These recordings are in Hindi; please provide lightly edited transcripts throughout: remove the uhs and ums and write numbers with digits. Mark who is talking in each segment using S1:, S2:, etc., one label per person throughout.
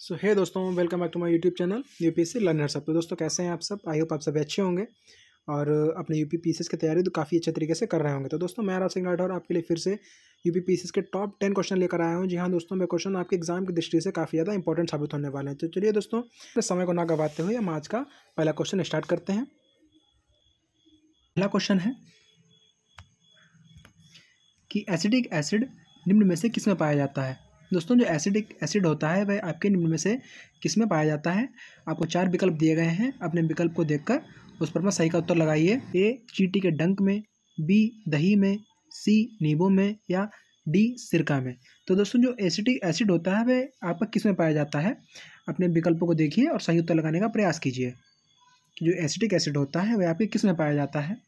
S1: सो हे दोस्तों, welcome back to my YouTube channel UPSC learner सब। तो दोस्तों कैसे हैं आप सब? आई होप आप सब अच्छे होंगे और अपने यूपी पीसीएस की तैयारी तो काफ़ी अच्छे तरीके से कर रहे होंगे। तो दोस्तों मैं राज सिंह राठौर आपके लिए फिर से यूपी पीसीएस के टॉप 10 क्वेश्चन लेकर आया हूं। जी हाँ दोस्तों, मैं क्वेश्चन आपके एग्जाम की दृष्टि से काफ़ी ज़्यादा इंपॉर्टेंट साबित होने वाले हैं। तो चलिए दोस्तों, समय को ना गवाते हुए हम आज का पहला क्वेश्चन स्टार्ट करते हैं। पहला क्वेश्चन है कि एसिडिक एसिड निम्न में से किस में पाया जाता है। दोस्तों जो एसिडिक एसिड होता है वह आपके निम्न में से किस में पाया जाता है। आपको 4 विकल्प दिए गए हैं, अपने विकल्प को देखकर उस पर अपना सही का उत्तर लगाइए। ए चींटी के डंक में, बी दही में, सी नींबू में या डी सिरका में। तो दोस्तों जो एसिडिक एसिड होता है वह आपका किस में पाया जाता है, अपने विकल्पों को देखिए और सही उत्तर लगाने का प्रयास कीजिए कि जो एसिडिक एसिड होता है वह आपके किस में पाया जाता है।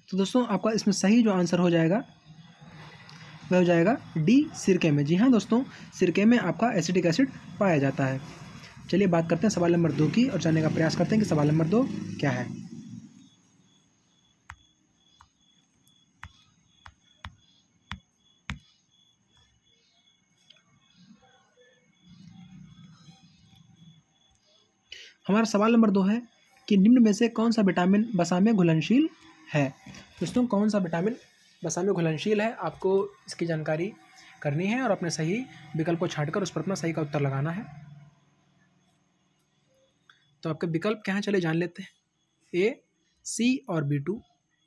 S1: तो दोस्तों आपका इसमें सही जो आंसर हो जाएगा वह हो जाएगा डी सिरके में। जी हाँ दोस्तों, सिरके में आपका एसिडिक एसिड पाया जाता है। चलिए बात करते हैं सवाल नंबर 2 की और जानने का प्रयास करते हैं कि सवाल नंबर 2 क्या है। हमारा सवाल नंबर 2 है कि निम्न में से कौन सा विटामिन वसा में घुलनशील है। दोस्तों कौन सा विटामिन वसा में घुलनशील है, आपको इसकी जानकारी करनी है और अपने सही विकल्प को छांटकर उस पर अपना सही का उत्तर लगाना है। तो आपके विकल्प क्या हैं, चलिए जान लेते हैं। ए सी और B2,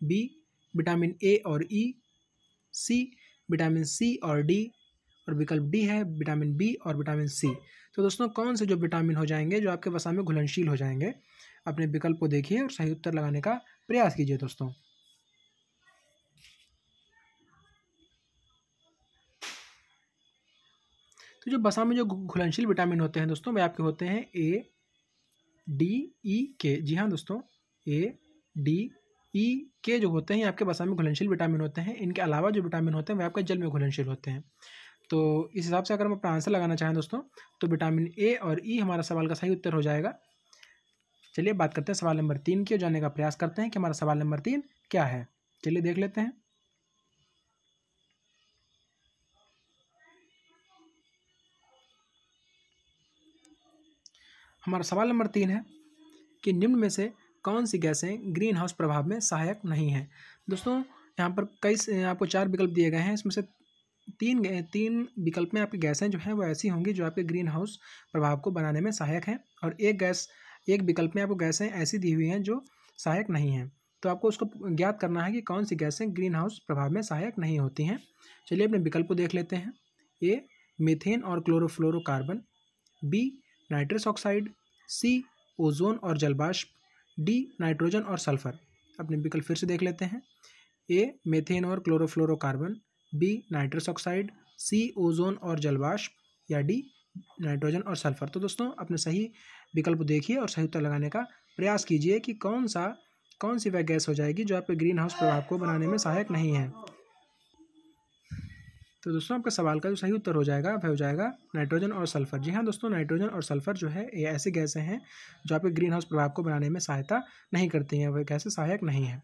S1: बी विटामिन ए और ई, सी विटामिन सी और डी और विकल्प डी है विटामिन बी और विटामिन सी। तो दोस्तों कौन से जो विटामिन हो जाएंगे जो आपके वसा में घुलनशील हो जाएंगे, अपने विकल्प को देखिए और सही उत्तर लगाने का प्रयास कीजिए दोस्तों। तो जो वसा में जो घुलनशील विटामिन होते हैं दोस्तों वे आपके होते हैं ए डी ई के। जी हाँ दोस्तों, ए डी ई के जो होते हैं आपके वसा में घुलनशील विटामिन होते हैं। इनके अलावा जो विटामिन होते हैं वे आपके जल में घुलनशील होते हैं। तो इस हिसाब से अगर हम अपना आंसर लगाना चाहें दोस्तों तो विटामिन ए और ई हमारा सवाल का सही उत्तर हो जाएगा। चलिए बात करते हैं सवाल नंबर 3 की और जानने का प्रयास करते हैं कि हमारा सवाल नंबर 3 क्या है। चलिए देख लेते हैं। हमारा सवाल नंबर 3 है कि निम्न में से कौन सी गैसें ग्रीन हाउस प्रभाव में सहायक नहीं हैं। दोस्तों यहाँ पर कई आपको 4 विकल्प दिए गए हैं, इसमें से तीन विकल्प में आपकी गैसें जो हैं वो ऐसी होंगी जो आपके ग्रीन हाउस प्रभाव को बनाने में सहायक हैं और एक विकल्प में आपको गैसें ऐसी दी हुई हैं जो सहायक नहीं हैं। तो आपको उसको ज्ञात करना है कि कौन सी गैसें ग्रीन हाउस प्रभाव में सहायक नहीं होती हैं। चलिए अपने विकल्प को देख लेते हैं। ए मीथेन और chlorofluorocarbon, B nitrous oxide, C ozone और जलवाष्प, डी नाइट्रोजन और सल्फर। अपने विकल्प फिर से देख लेते हैं। ए मीथेन और chlorofluorocarbon, B nitrous oxide, C ozone और जलवाष्प या डी नाइट्रोजन और सल्फर। तो दोस्तों अपने सही विकल्प देखिए और सही उत्तर लगाने का प्रयास कीजिए कि कौन सी वह गैस हो जाएगी जो आपके ग्रीन हाउस प्रभाव को बनाने में सहायक नहीं है। तो दोस्तों आपका सवाल का जो सही उत्तर हो जाएगा वह हो जाएगा नाइट्रोजन और सल्फर। जी हाँ दोस्तों, नाइट्रोजन और सल्फर जो है ये ऐसी गैसें हैं जो आपके ग्रीन हाउस प्रभाव को बनाने में सहायता नहीं करती हैं, वह गैसें सहायक नहीं है।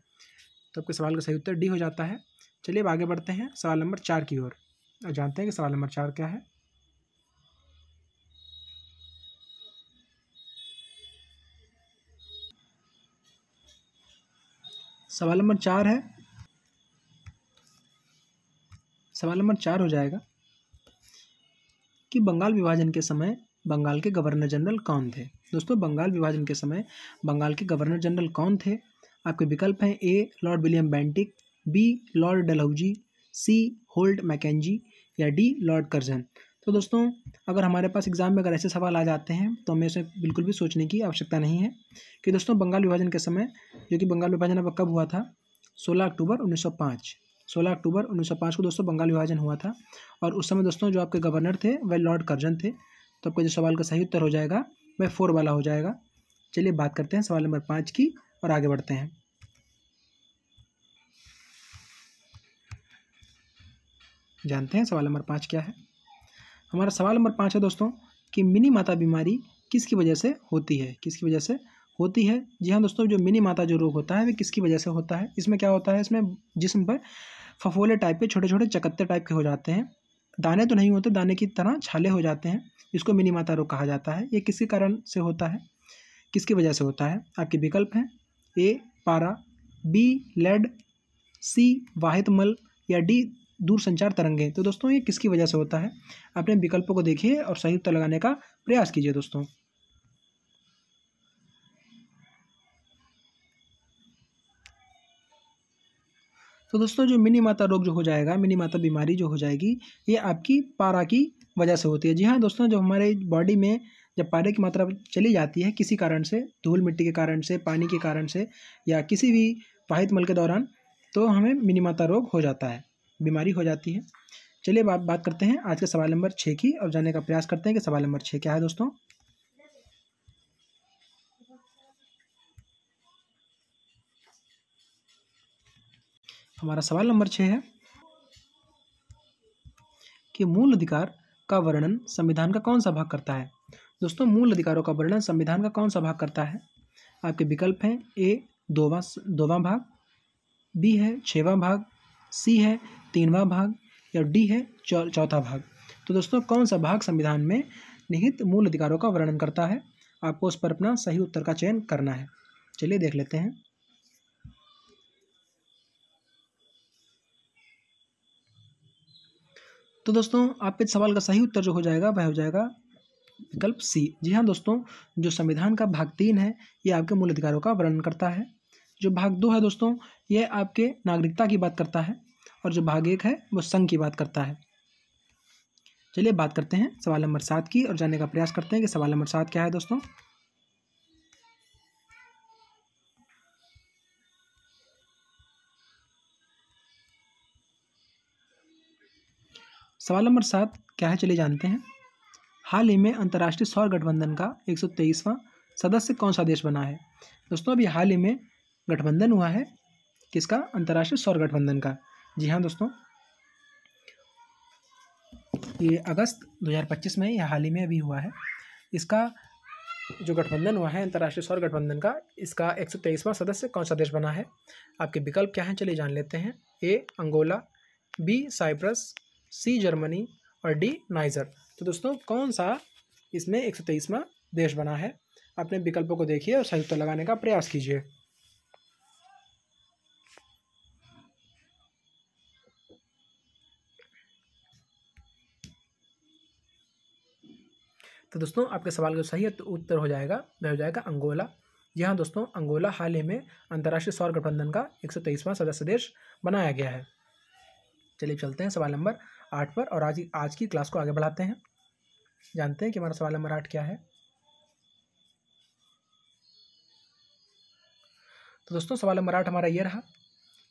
S1: तो आपके सवाल का सही उत्तर डी हो जाता है। चलिए अब आगे बढ़ते हैं सवाल नंबर 4 की ओर और जानते हैं कि सवाल नंबर 4 क्या है। सवाल नंबर 4 है, सवाल नंबर 4 हो जाएगा कि बंगाल विभाजन के समय बंगाल के गवर्नर जनरल कौन थे। दोस्तों बंगाल विभाजन के समय बंगाल के गवर्नर जनरल कौन थे। आपके विकल्प हैं A Lord William Bentinck, B Lord Dalhousie, C Holt Mackenzie या डी लॉर्ड कर्जन। तो दोस्तों अगर हमारे पास एग्जाम में अगर ऐसे सवाल आ जाते हैं तो हमें इसमें बिल्कुल भी सोचने की आवश्यकता नहीं है कि दोस्तों बंगाल विभाजन के समय, जो कि बंगाल विभाजन अब कब हुआ था, 16 अक्टूबर 1905। 16 अक्टूबर 1905 को दोस्तों बंगाल विभाजन हुआ था और उस समय दोस्तों जो आपके गवर्नर थे वह लॉर्ड कर्जन थे। तो आपका जो सवाल का सही उत्तर हो जाएगा वह 4 वाला हो जाएगा। चलिए बात करते हैं सवाल नंबर 5 की और आगे बढ़ते हैं। जानते हैं सवाल नंबर 5 क्या है। हमारा सवाल नंबर 5 है दोस्तों कि मिनी माता बीमारी किसकी वजह से होती है, किसकी वजह से होती है। जी हाँ दोस्तों, जो मिनी माता जो रोग होता है वह किसकी वजह से होता है। इसमें क्या होता है, इसमें जिस्म पर फफोले टाइप के, छोटे छोटे चकत्ते टाइप के हो जाते हैं। दाने तो नहीं होते, दाने की तरह छाले हो जाते हैं। इसको मिनी माता रोग कहा जाता है। ये किसी कारण से होता है, किसकी वजह से होता है? आपके विकल्प हैं ए पारा, बी लेड, सी वाहित मल या डी दूरसंचार तरंगें। तो दोस्तों ये किसकी वजह से होता है? अपने विकल्पों को देखिए और सही उत्तर लगाने का प्रयास कीजिए दोस्तों। तो दोस्तों जो मिनी माता रोग जो हो जाएगा, मिनी माता बीमारी जो हो जाएगी, ये आपकी पारा की वजह से होती है। जी हाँ दोस्तों, जब हमारे बॉडी में जब पारे की मात्रा चली जाती है किसी कारण से, धूल मिट्टी के कारण से, पानी के कारण से या किसी भी वाहित मल के दौरान, तो हमें मिनी माता रोग हो जाता है, बीमारी हो जाती है। चलिए बात करते हैं आज के सवाल नंबर 6 की और जानने का प्रयास करते हैं कि सवाल नंबर 6 क्या है दोस्तों। हमारा सवाल नंबर 6 है कि मूल अधिकार का वर्णन संविधान का कौन सा भाग करता है? दोस्तों मूल अधिकारों का वर्णन संविधान का कौन सा भाग करता है? आपके विकल्प हैं ए दोवां भाग, बी है 6वां भाग, सी है 3वां भाग या डी है चौथा भाग। तो दोस्तों कौन सा भाग संविधान में निहित मूल अधिकारों का वर्णन करता है? आपको उस पर अपना सही उत्तर का चयन करना है। चलिए देख लेते हैं। तो दोस्तों आपके सवाल का सही उत्तर जो हो जाएगा वह हो जाएगा विकल्प सी। जी हाँ दोस्तों, जो संविधान का भाग 3 है ये आपके मूल अधिकारों का वर्णन करता है। जो भाग 2 है दोस्तों ये आपके नागरिकता की बात करता है और जो भाग 1 है वो संघ की बात करता है। चलिए बात करते हैं सवाल नंबर 7 की और जानने का प्रयास करते हैं कि सवाल नंबर 7 क्या है दोस्तों। सवाल नंबर 7 क्या है, चलिए जानते हैं। हाल ही में अंतर्राष्ट्रीय सौर गठबंधन का 123वां सदस्य कौन सा देश बना है? दोस्तों अभी हाल ही में गठबंधन हुआ है, किसका? अंतर्राष्ट्रीय सौर गठबंधन का। जी हाँ दोस्तों, ये अगस्त 2025 में यह हाल ही में अभी हुआ है। इसका जो गठबंधन हुआ है अंतर्राष्ट्रीय सौर गठबंधन का, इसका 123वां सदस्य कौन सा देश बना है? आपके विकल्प क्या हैं, चलिए जान लेते हैं। A Angola, B Cyprus, C Germany और डी नाइजर। तो दोस्तों कौन सा इसमें 123वां देश बना है? अपने विकल्पों को देखिए और सही उत्तर लगाने का प्रयास कीजिए। तो दोस्तों आपके सवाल का सही उत्तर हो जाएगा वह हो जाएगा अंगोला। जी हाँ दोस्तों, अंगोला हाल ही में अंतर्राष्ट्रीय सौर गठबंधन का 123वां सदस्य देश बनाया गया है। चलिए चलते हैं सवाल नंबर 8 पर और आज की क्लास को आगे बढ़ाते हैं। जानते हैं कि हमारा सवाल नंबर 8 क्या है। तो दोस्तों सवाल नंबर 8 हमारा ये रहा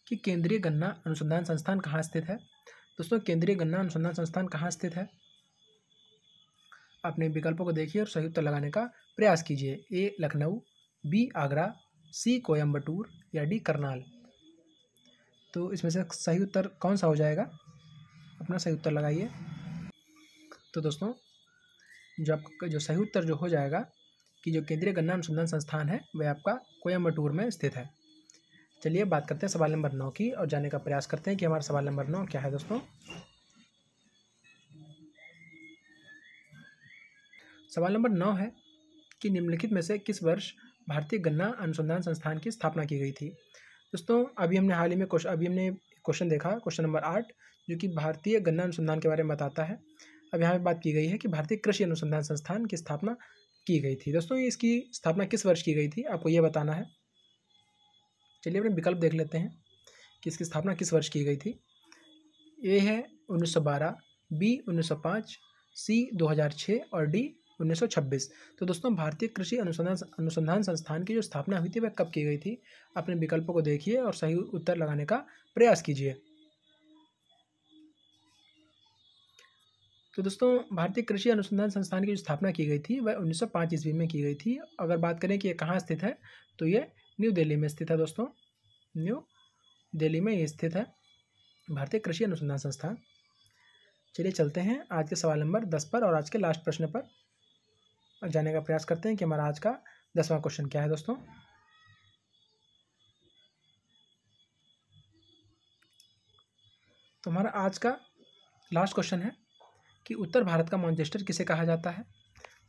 S1: कि केंद्रीय गन्ना अनुसंधान संस्थान कहाँ स्थित है? दोस्तों केंद्रीय गन्ना अनुसंधान संस्थान कहाँ स्थित है? अपने विकल्पों को देखिए और सही उत्तर लगाने का प्रयास कीजिए। ए लखनऊ, बी आगरा, सी कोयम्बटूर या डी करनाल। तो इसमें से सही उत्तर कौन सा हो जाएगा? अपना सही उत्तर लगाइए। तो दोस्तों जो आपका जो सही उत्तर जो हो जाएगा कि जो केंद्रीय गन्ना अनुसंधान संस्थान है वह आपका कोयम्बटूर में स्थित है। चलिए बात करते हैं सवाल नंबर 9 की और जानने का प्रयास करते हैं कि हमारा सवाल नंबर 9 क्या है दोस्तों। सवाल नंबर 9 है कि निम्नलिखित में से किस वर्ष भारतीय गन्ना अनुसंधान संस्थान की स्थापना की गई थी? दोस्तों अभी हमने हाल ही में क्वेश्चन देखा, क्वेश्चन नंबर 8, जो कि भारतीय गन्ना अनुसंधान के बारे में बताता है। अब यहाँ पे बात की गई है कि भारतीय कृषि अनुसंधान संस्थान की स्थापना की गई थी। दोस्तों इसकी स्थापना किस वर्ष की गई थी आपको ये बताना है। चलिए अपने विकल्प देख लेते हैं कि इसकी स्थापना किस वर्ष की गई थी। ए है 1912, बी 1905, सी 2006 और डी 1926। तो दोस्तों भारतीय कृषि अनुसंधान संस्थान की जो स्थापना हुई थी वह कब की गई थी? अपने विकल्पों को देखिए और सही उत्तर लगाने का प्रयास कीजिए। तो दोस्तों भारतीय कृषि अनुसंधान संस्थान की जो स्थापना की गई थी वह 1905 ईस्वी में की गई थी। अगर बात करें कि ये कहाँ स्थित है तो ये न्यू दिल्ली में स्थित है। दोस्तों न्यू दिल्ली में ये स्थित है भारतीय कृषि अनुसंधान संस्थान। चलिए चलते हैं आज के सवाल नंबर 10 पर और आज के लास्ट प्रश्न पर जाने का प्रयास करते हैं कि हमारा आज का 10वां क्वेश्चन क्या है दोस्तों। तो हमारा आज का लास्ट क्वेश्चन है कि उत्तर भारत का मैनचेस्टर किसे कहा जाता है।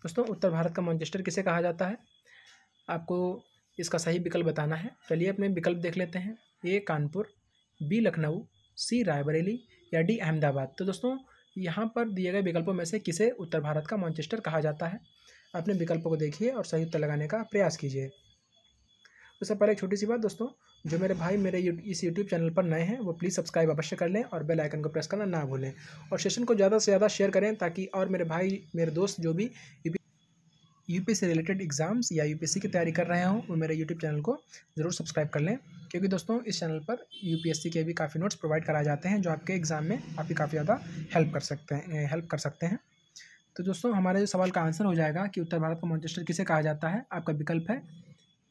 S1: दोस्तों उत्तर भारत का मैनचेस्टर किसे कहा जाता है, आपको इसका सही विकल्प बताना है। चलिए अपने विकल्प देख लेते हैं। ए कानपुर, बी लखनऊ, सी रायबरेली या डी अहमदाबाद। तो दोस्तों यहाँ पर दिए गए विकल्पों में से किसे उत्तर भारत का मैनचेस्टर कहा जाता है। अपने विकल्पों को देखिए और सही उत्तर लगाने का प्रयास कीजिए। उससे पहले एक छोटी सी बात दोस्तों, जो मेरे भाई मेरे इस यूट्यूब चैनल पर नए हैं वो प्लीज़ सब्सक्राइब अवश्य कर लें और बेल आइकन को प्रेस करना ना भूलें, और सेशन को ज़्यादा से ज़्यादा शेयर करें ताकि और मेरे भाई मेरे दोस्त जो भी यूपीएससी से रिलेटेड एग्जाम्स या यूपीएससी की तैयारी कर रहे हों वो मेरे यूट्यूब चैनल को ज़रूर सब्सक्राइब कर लें, क्योंकि दोस्तों इस चैनल पर यूपीएससी के भी काफ़ी नोट्स प्रोवाइड कराए जाते हैं जो आपके एग्ज़ाम में आपकी काफ़ी ज़्यादा हेल्प कर सकते हैं। तो दोस्तों हमारे जो सवाल का आंसर हो जाएगा कि उत्तर भारत का मैनचेस्टर किसे कहा जाता है, आपका विकल्प है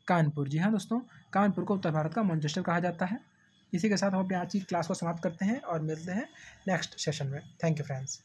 S1: कानपुर। जी हाँ दोस्तों, कानपुर को उत्तर भारत का मैनचेस्टर कहा जाता है। इसी के साथ हम अपनी आज की क्लास को समाप्त करते हैं और मिलते हैं नेक्स्ट सेशन में। Thank you friends.